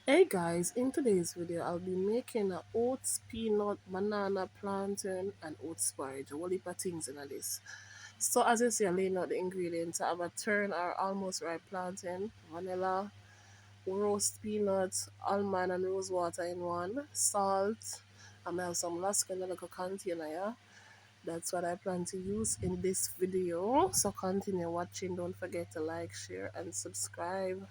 Hey guys, in today's video I'll be making a oats, peanut, banana, plantain and oats porridge. A whole heap of things in this. So as you see, I'm laying out the ingredients. I have a turn or almost ripe plantain, vanilla, roast peanuts, almond and rose water in one, salt. I have some lusk in a little container, yeah. That's what I plan to use in this video. So continue watching. Don't forget to like, share and subscribe.